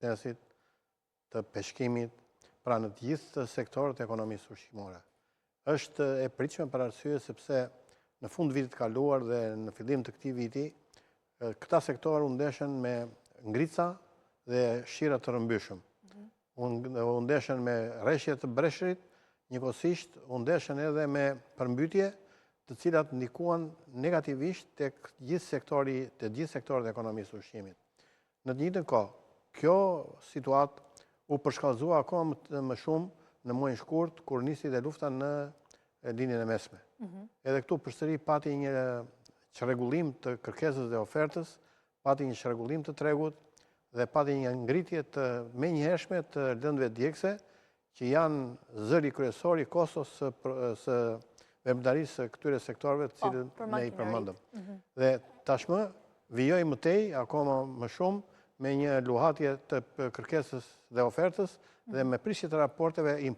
biznesit, të peshkimit, pra në të gjithë sektorët e ekonomisë ushqimore. Është e pritshme për arsye sepse në fund vitit kaluar dhe në fillim të këtij viti, këta sektorë u ndeshen me ngrica dhe shira të rëmbyshëm. U ndeshen me rreshje të breshrit, njëkohësisht u ndeshen edhe me përmbytje, të cilat ndikuan negativisht tek gjithë sektorët e ekonomisë së ushqimit. Në të njëjtën kohë, kjo situatë u përshkallëzua akoma më shumë në muajin shkurt, kur nisi dhe lufta në linjën e mesme. Edhe këtu përsëri pati një çrregullim të kërkesës dhe ofertës, pati një çrregullim të tregut dhe pati një ngritje të menjëhershme të lëndëve djegëse, që janë zëri kryesor i kostos së veprimtarisë së këtyre sektorëve të cilët ne i përmendëm. Dhe tashmë vijoj mëtej akoma më shumë me një luhatje të kërkesës dhe ofertës dhe me prishje të raporteve